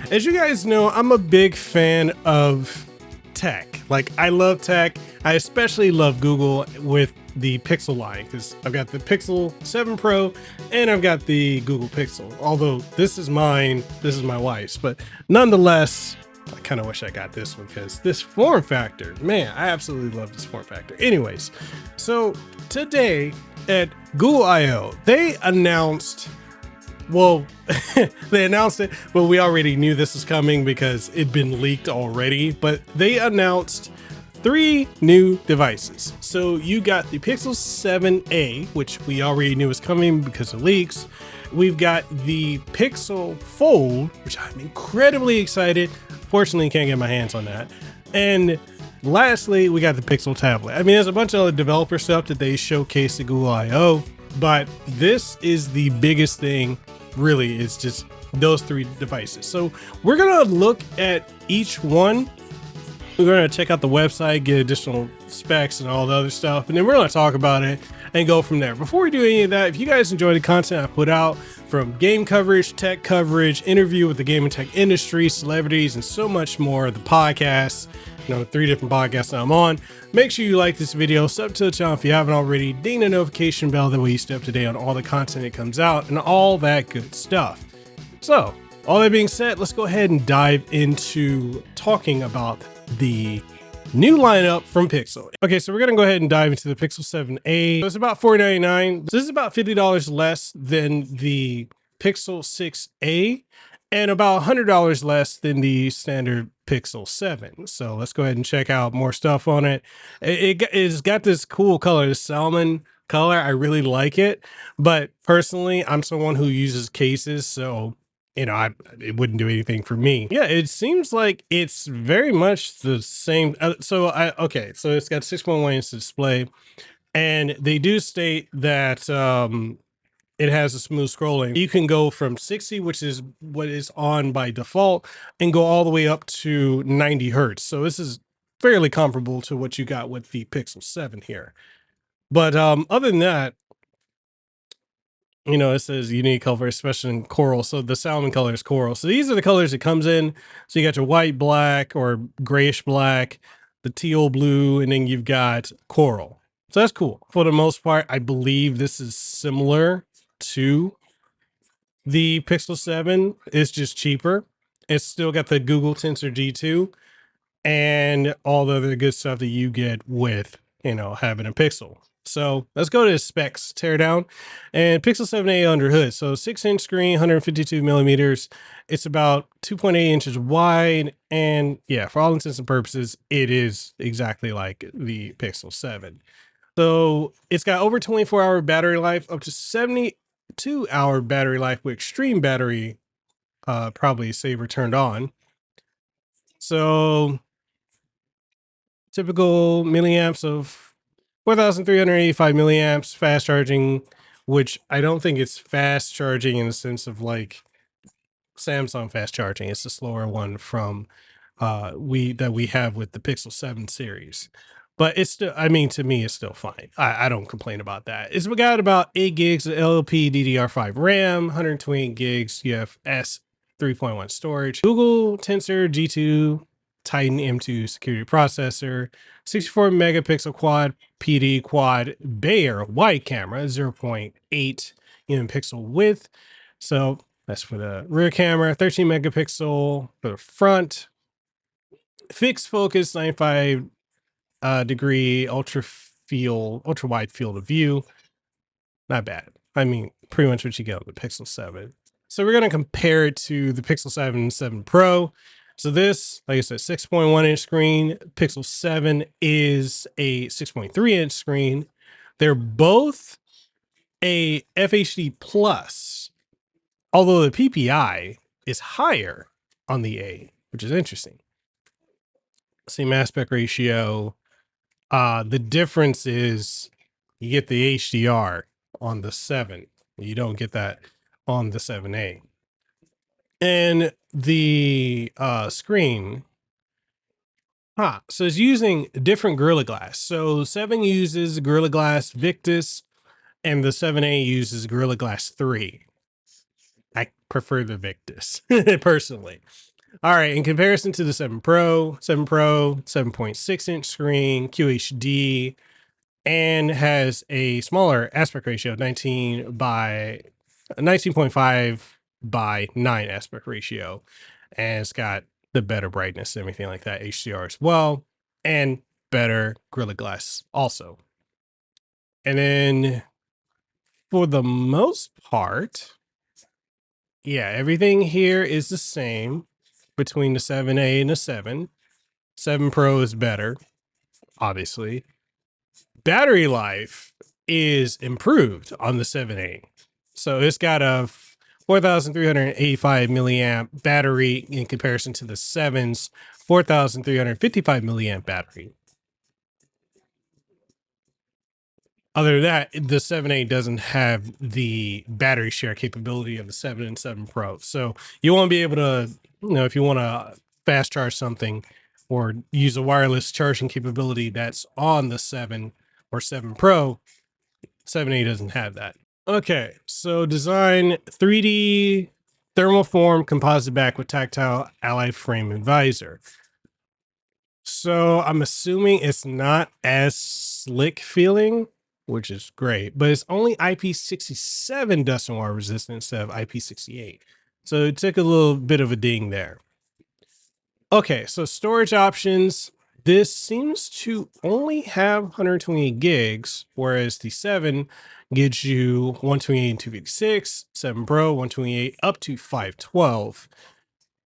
As you guys know, I'm a big fan of tech. Like, I love tech. I especially love Google with the Pixel line because I've got the Pixel 7 Pro and I've got the Google Pixel. Although this is mine, this is my wife's, but nonetheless, I kind of wish I got this one because this form factor, man, I absolutely love this form factor. Anyways, so today at Google I/O, they announced, well, they announced it, but we already knew this was coming because it'd been leaked already. But they announced 3 new devices. So you got the Pixel 7a, which we already knew was coming because of leaks. We've got the Pixel Fold, which I'm incredibly excited. Fortunately, can't get my hands on that. And lastly, we got the Pixel tablet. I mean, there's a bunch of other developer stuff that they showcased at Google I/O, but this is the biggest thing. Really, it's just those 3 devices. So we're gonna look at each one. We're gonna check out the website, get additional specs and all the other stuff, and then we're gonna talk about it and go from there. Before we do any of that, if you guys enjoy the content I put out, from game coverage, tech coverage, interview with the game and tech industry, celebrities, and so much more, the podcasts, 3 different podcasts that I'm on, make sure you like this video, sub to the channel if you haven't already, ding the notification bell, that way you stay up to date on all the content that comes out and all that good stuff. So, all that being said, let's go ahead and dive into talking about the new lineup from Pixel. Okay, so we're gonna go ahead and dive into the Pixel 7a. So it's about $499. This is about $50 less than the Pixel 6a and about $100 less than the standard Pixel 7. So let's go ahead and check out more stuff on it. It's got this cool color, this salmon color. I really like it, but personally, I'm someone who uses cases, so it wouldn't do anything for me. Yeah, it seems like it's very much the same. So it's got 6.1 inch display, and they do state that it has a smooth scrolling. You can go from 60, which is what is on by default, and go all the way up to 90 hertz. So this is fairly comparable to what you got with the Pixel 7 here. But other than that, it says unique color, especially in coral. So the salmon color is coral. So these are the colors it comes in. So you got your white, black, or grayish black, the teal blue, and then you've got coral. So that's cool. For the most part, I believe this is similar to the Pixel 7. It's just cheaper. It's still got the Google Tensor G2 and all the other good stuff that you get with, having a Pixel. So let's go to the specs teardown. And Pixel 7a under hood. So 6-inch screen, 152 millimeters. It's about 2.8 inches wide. And yeah, for all intents and purposes, it is exactly like the Pixel 7. So it's got over 24-hour battery life, up to 72-hour battery life with extreme battery, probably saver turned on. So typical milliamps of 4,385 milliamps, fast charging, which I don't think it's fast charging in the sense of like Samsung fast charging. It's the slower one from we have with the Pixel 7 series. But it's still, I mean, to me, it's still fine. I don't complain about that. It's got about 8 gigs of LLP DDR5 RAM, 128 gigs UFS 3.1 storage, Google Tensor G2 Titan M2 security processor, 64 megapixel quad PD quad Bayer wide camera, 0.8 pixel width. So that's for the rear camera, 13 megapixel for the front, fixed focus, 95 degree ultra wide field of view. Not bad. I mean, pretty much what you get with the Pixel 7. So we're going to compare it to the Pixel 7 and 7 Pro. So this, like I said, 6.1 inch screen. Pixel 7 is a 6.3 inch screen. They're both a FHD plus, although the PPI is higher on the A, which is interesting. Same aspect ratio. The difference is you get the HDR on the 7. You don't get that on the 7A. And the screen, so it's using different Gorilla Glass. So 7 uses Gorilla Glass Victus, and the 7A uses Gorilla Glass 3. I prefer the Victus personally. All right, in comparison to the 7 Pro, 7.6-inch screen, QHD, and has a smaller aspect ratio, 19.5 by 9 aspect ratio, and it's got the better brightness and everything like that, HDR as well, and better Gorilla Glass also. And then for the most part, yeah, everything here is the same between the 7A and the 7. 7 Pro is better, obviously. Battery life is improved on the 7A. So it's got a 4,385 milliamp battery in comparison to the 7's 4,355 milliamp battery. Other than that, the 7A doesn't have the battery share capability of the 7 and 7 Pro. So you won't be able to, if you want to fast charge something or use a wireless charging capability that's on the 7 or 7 Pro, 7A doesn't have that. Okay, so design 3D thermoform composite back with tactile ally frame and visor. So I'm assuming it's not as slick feeling, which is great, but it's only IP67 dust and water resistant instead of IP68. So it took a little bit of a ding there. Okay, so storage options. This seems to only have 128 gigs, whereas the 7 gives you 128 and 256, 7 Pro 128 up to 512.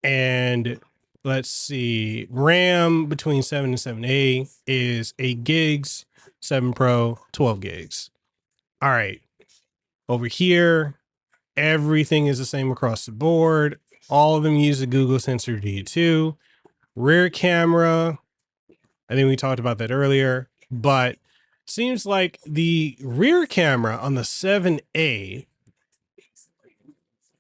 And let's see, RAM between 7 and 7A is 8 gigs, 7 Pro 12 gigs. All right, over here, everything is the same across the board. All of them use the Google Sensor G2. Rear camera, I think we talked about that earlier, but seems like the rear camera on the 7A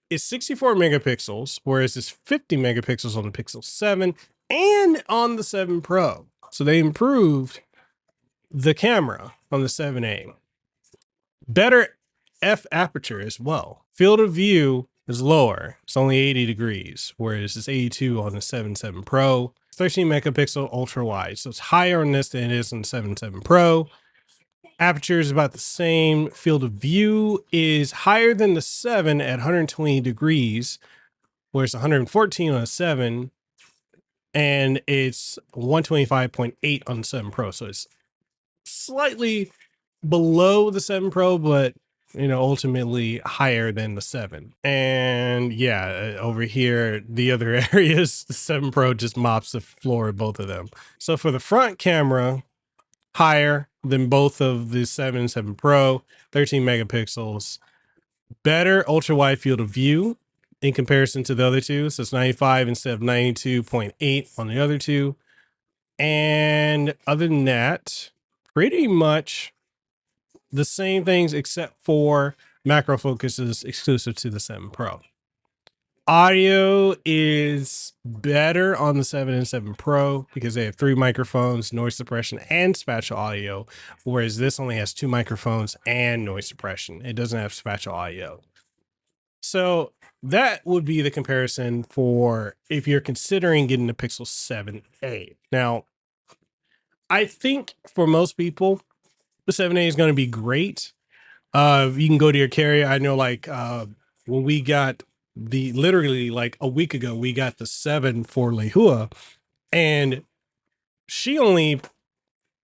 is 64 megapixels, whereas it's 50 megapixels on the Pixel 7 and on the 7 Pro. So they improved the camera on the 7A. Better f aperture as well. Field of view is lower. It's only 80 degrees, whereas it's 82 on the 7 Pro. 13 megapixel ultra wide. So it's higher on this than it is on the 7 Pro. Aperture is about the same. Field of view is higher than the 7 at 120 degrees, whereas 114 on the 7, and it's 125.8 on the 7 Pro. So it's slightly below the 7 Pro, but ultimately higher than the 7. And yeah, over here, the other areas, the 7 Pro just mops the floor of both of them. So for the front camera, higher than both of the 7 and 7 Pro, 13 megapixels, better ultra wide field of view in comparison to the other two. So it's 95 instead of 92.8 on the other two. And other than that, pretty much the same things except for macro focus is exclusive to the 7 Pro. Audio is better on the 7 and 7 Pro because they have 3 microphones, noise suppression, and spatial audio, whereas this only has 2 microphones and noise suppression. It doesn't have spatial audio. So that would be the comparison for if you're considering getting the Pixel 7a. Now, I think for most people, the 7a is going to be great. You can go to your carrier. I know, like, when we got literally like a week ago, we got the 7 for Lehua, and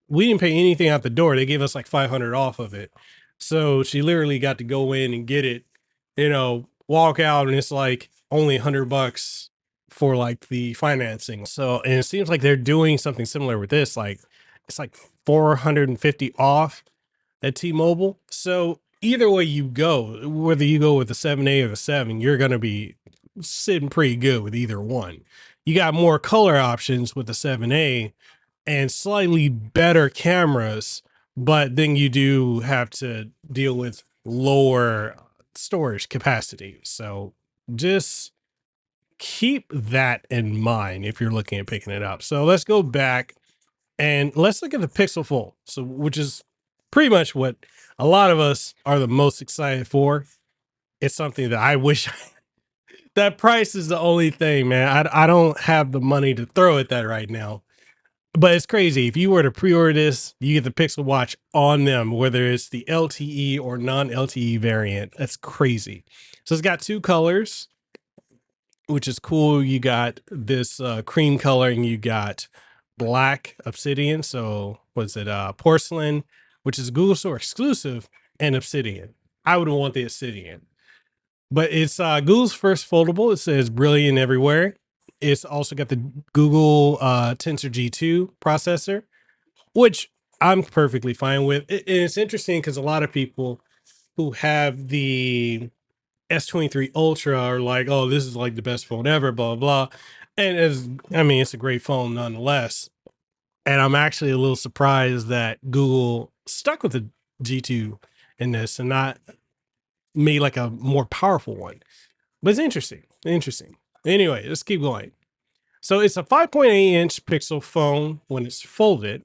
we didn't pay anything out the door. They gave us like 500 off of it. So she literally got to go in and get it, walk out, and it's like only $100 for like the financing. So, and it seems like they're doing something similar with this. Like, it's like 450 off at T-Mobile. So either way you go, whether you go with the 7A or the 7, you're going to be sitting pretty good with either one. You got more color options with the 7A and slightly better cameras, but then you do have to deal with lower storage capacity. So just keep that in mind if you're looking at picking it up. So let's go back and let's look at the Pixel Fold. So, which is pretty much what a lot of us are the most excited for. It's something that I wish that price is the only thing, man. I don't have the money to throw at that right now. But it's crazy. If you were to pre-order this, you get the Pixel Watch on them, whether it's the LTE or non-LTE variant. That's crazy. So it's got two colors, which is cool. You got this cream color and you got black obsidian. So was it porcelain, which is Google Store exclusive, and obsidian. I would want the obsidian. But it's Google's first foldable. It says brilliant everywhere. It's also got the Google Tensor G2 processor, which I'm perfectly fine with. And it's interesting because a lot of people who have the S23 Ultra are like, oh, this is like the best phone ever, blah, blah, blah. And I mean, it's a great phone nonetheless. And I'm actually a little surprised that Google stuck with the G2 in this and not made like a more powerful one. But it's interesting. Interesting. Anyway, let's keep going. So it's a 5.8-inch Pixel phone when it's folded,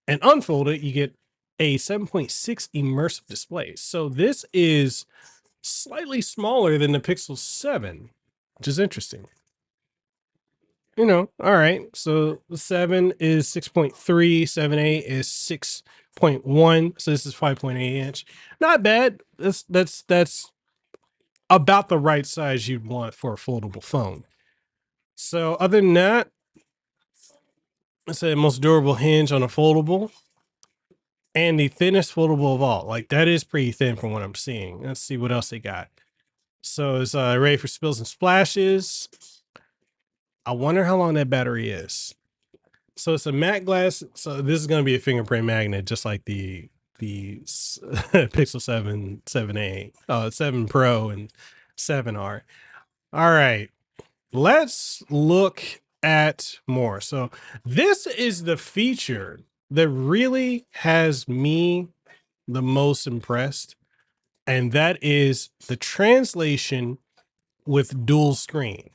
and unfolded, you get a 7.6 immersive display. So this is slightly smaller than the Pixel 7, which is interesting. All right. So the 7 is 6.3, 7.8 is 6.1. So this is 5.8 inch. Not bad. That's about the right size you'd want for a foldable phone. So other than that, it's the most durable hinge on a foldable and the thinnest foldable of all. Like that is pretty thin from what I'm seeing. Let's see what else they got. So it's ready for spills and splashes. I wonder how long that battery is. So it's a matte glass. So this is going to be a fingerprint magnet, just like the Pixel 7, 7a, 7 Pro, and 7R. All right, let's look at more. So this is the feature that really has me the most impressed, and that is the translation with dual screen.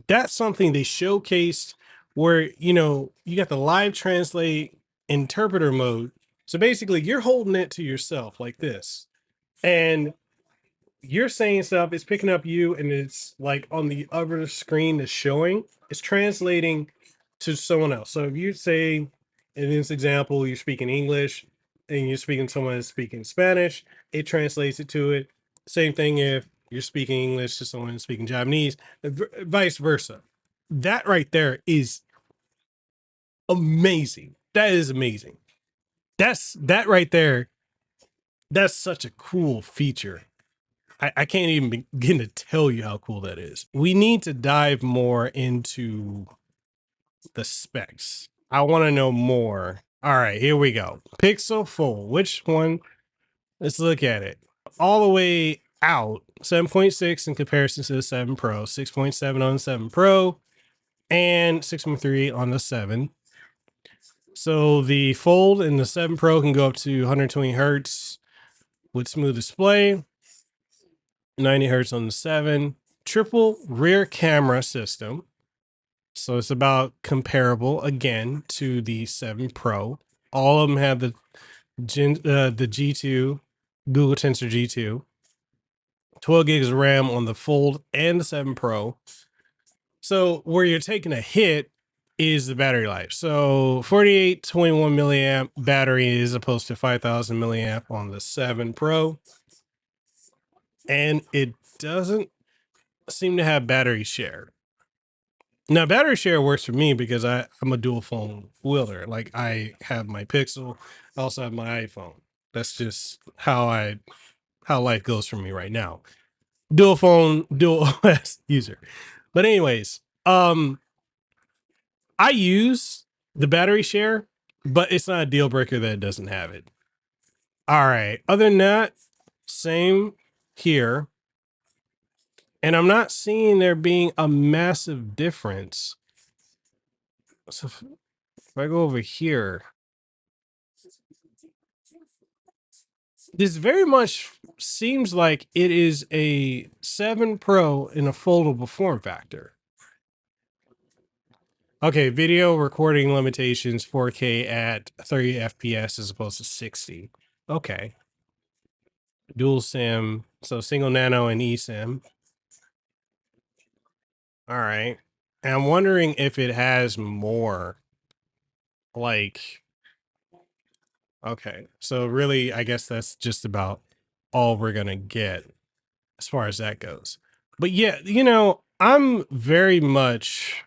That's something they showcased where, you got the live translate interpreter mode. So basically, you're holding it to yourself like this. And you're saying stuff, it's picking up you, and it's like on the other screen that's showing, it's translating to someone else. So if you say, in this example, you're speaking English and you're speaking to someone that's speaking Spanish, it translates it to it. Same thing if you're speaking English to someone that's speaking Japanese, vice versa. That right there is amazing. That is amazing. That right there. That's such a cool feature. I can't even begin to tell you how cool that is. We need to dive more into the specs. I want to know more. All right, here we go. Pixel Fold. Which one? Let's look at it. All the way out, 7.6 in comparison to the 7 Pro, 6.7 on the 7 Pro, and 6.3 on the 7. So the Fold and the 7 Pro can go up to 120 hertz with smooth display. 90 hertz on the 7, triple rear camera system. So it's about comparable again to the 7 Pro. All of them have the G2, Google Tensor G2. 12 gigs of RAM on the Fold and the 7 Pro. So where you're taking a hit is the battery life. So 4821 milliamp battery as opposed to 5000 milliamp on the 7 Pro. And it doesn't seem to have battery share. Now, battery share works for me because I'm a dual phone wielder. Like I have my Pixel, I also have my iPhone. That's just how life goes for me right now. Dual phone, dual OS user. But anyways, I use the battery share, but it's not a deal breaker that it doesn't have it. All right. Other than that, same here. And I'm not seeing there being a massive difference. So if I go over here, this very much seems like it is a 7 Pro in a foldable form factor. Okay, video recording limitations 4K at 30 FPS as opposed to 60. Okay. Dual SIM, so single nano and eSIM. All right. And I'm wondering if it has more like, okay. So really, I guess that's just about all we're going to get as far as that goes. But yeah, I'm very much,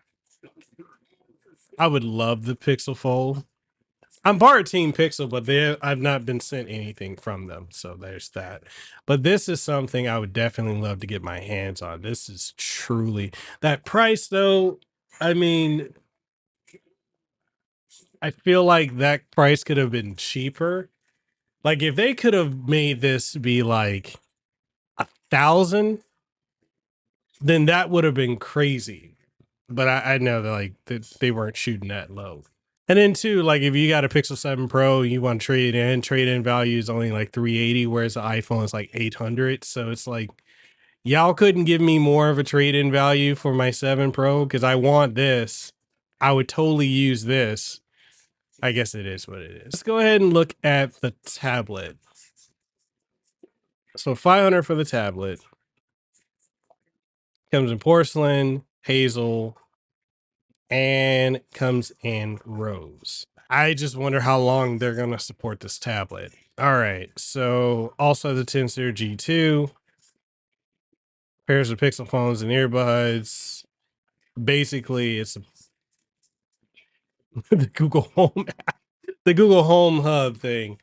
I would love the Pixel Fold. I'm part of Team Pixel, but I've not been sent anything from them. So there's that. But this is something I would definitely love to get my hands on. This is truly that price, though. I mean, I feel like that price could have been cheaper. Like if they could have made this be like 1,000, then that would have been crazy. But I know that like that they weren't shooting that low. And then too, like if you got a Pixel 7 Pro, you want to trade in value is only like 380, whereas the iPhone is like 800. So it's like y'all couldn't give me more of a trade in value for my 7 Pro because I want this. I would totally use this. I guess it is what it is. Let's go ahead and look at the tablet. So 500 for the tablet. Comes in porcelain, hazel, and comes in rose. I just wonder how long they're going to support this tablet. All right. So also the Tensor G2 pairs of Pixel phones and earbuds. Basically, it's the Google Home, the Google Home Hub thing.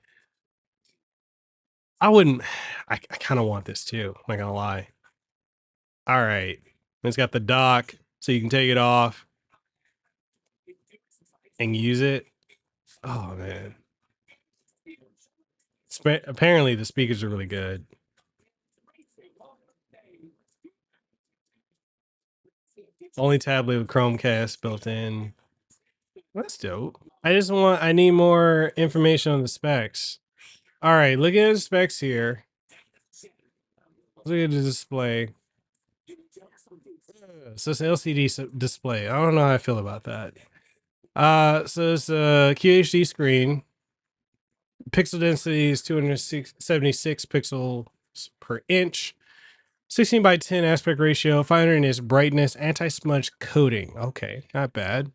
I wouldn't. I kind of want this too. I'm not gonna lie. All right. It's got the dock, so you can take it off and use it. Oh man. Apparently the speakers are really good. Only tablet with Chromecast built in. That's dope. I need more information on the specs. All right, look at the specs here. Look at the display. So it's an LCD display. I don't know how I feel about that. So it's a QHD screen. Pixel density is 276 pixels per inch. 16 by 10 aspect ratio, 500 nits brightness, anti-smudge coating. Okay, not bad.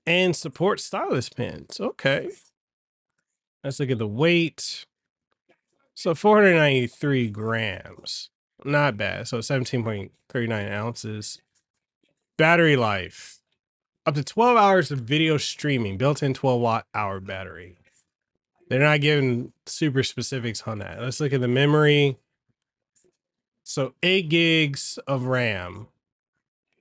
And support stylus pens. Okay. Let's look at the weight. So 493 grams. Not bad. So 17.39 ounces. Battery life. Up to 12 hours of video streaming. Built-in 12-watt-hour battery. They're not giving super specifics on that. Let's look at the memory. So 8 gigs of RAM.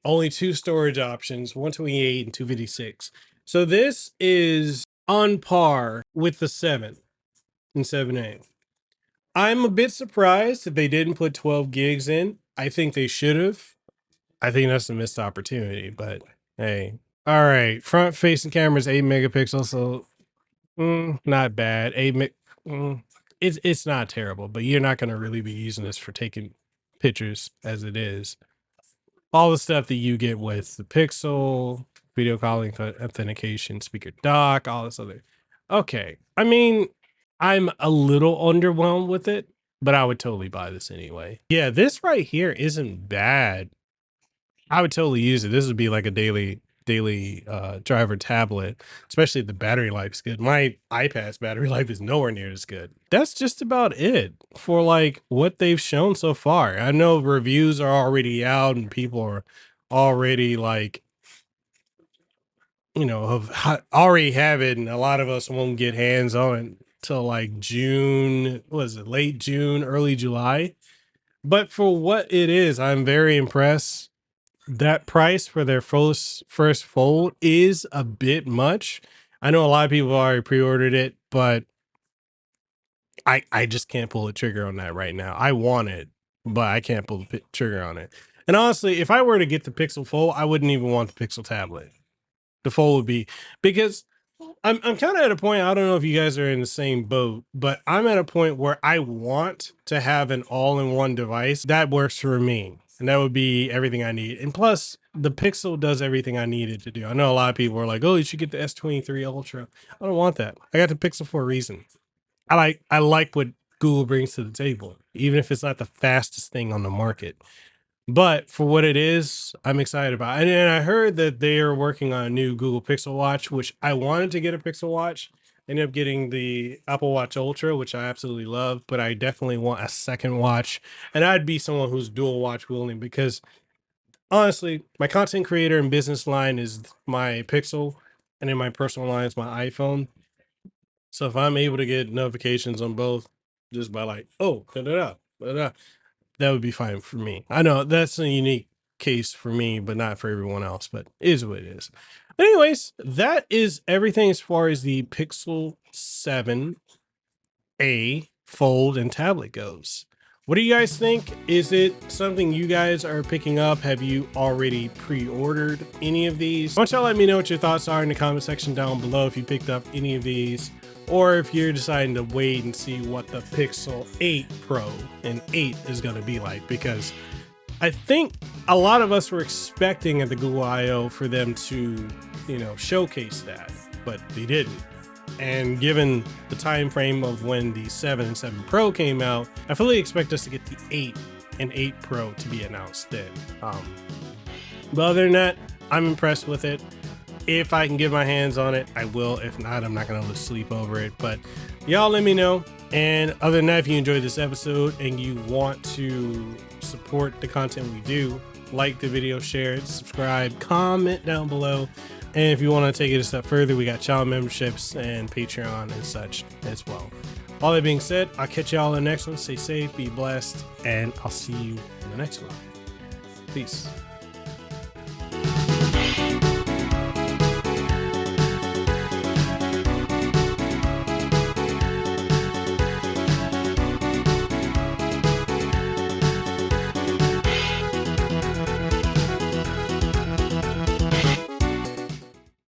Only 2 storage options, 128 and 256. So this is on par with the 7 and 7A. I'm a bit surprised that they didn't put 12 gigs in. I think they should have. I think that's a missed opportunity, but hey. All right, front facing cameras 8 megapixels, so not bad. It's not terrible, but you're not going to really be using this for taking pictures as it is. All the stuff that you get with the Pixel, video calling, authentication, speaker dock, all this other. Okay, I mean, I'm a little underwhelmed with it, but I would totally buy this anyway. Yeah, this right here isn't bad. I would totally use it. This would be like a daily driver tablet, especially if the battery life's good. My iPad's battery life is nowhere near as good. That's just about it for like what they've shown so far. I know reviews are already out and people are already like, already have it, and a lot of us won't get hands on it till like June. Was it late June, early July? But for what it is, I'm very impressed. That price for their first fold is a bit much. I know a lot of people already pre-ordered it, but I just can't pull the trigger on that right now. I want it, but I can't pull the trigger on it. And honestly, if I were to get the Pixel Fold, I wouldn't even want the Pixel tablet. The Fold would be, because I'm kind of at a point, I don't know if you guys are in the same boat, but I'm at a point where I want to have an all-in-one device that works for me. And that would be everything I need. And plus, the Pixel does everything I needed to do. I know a lot of people are like, oh, you should get the S23 Ultra. I don't want that. I got the Pixel for a reason. I like what Google brings to the table, even if it's not the fastest thing on the market. But for what it is, I'm excited about it. And I heard that they are working on a new Google Pixel Watch, which I wanted to get a Pixel Watch. Ended up getting the Apple Watch Ultra, which I absolutely love, but I definitely want a second watch. And I'd be someone who's dual watch wielding because honestly, my content creator and business line is my Pixel, and then my personal line is my iPhone. So if I'm able to get notifications on both just by like, oh, da da da da da, that would be fine for me. I know that's a unique case for me, but not for everyone else, but it is what it is. Anyways, that is everything as far as the Pixel 7a Fold and tablet goes. What do you guys think? Is it something you guys are picking up? Have you already pre-ordered any of these? Why don't y'all let me know what your thoughts are in the comment section down below if you picked up any of these, or if you're deciding to wait and see what the Pixel 8 Pro and 8 is going to be like, because I think a lot of us were expecting at the Google I/O for them to, showcase that, but they didn't. And given the time frame of when the 7 and 7 Pro came out, I fully expect us to get the 8 and 8 Pro to be announced then. But other than that, I'm impressed with it. If I can get my hands on it, I will. If not, I'm not going to lose sleep over it. But y'all let me know. And other than that, if you enjoyed this episode and you want to support the content we do, like the video, share it, subscribe, comment down below. And if you want to take it a step further, we got channel memberships and Patreon and such as well. All that being said, I'll catch y'all in the next one. Stay safe, be blessed, and I'll see you in the next one. Peace.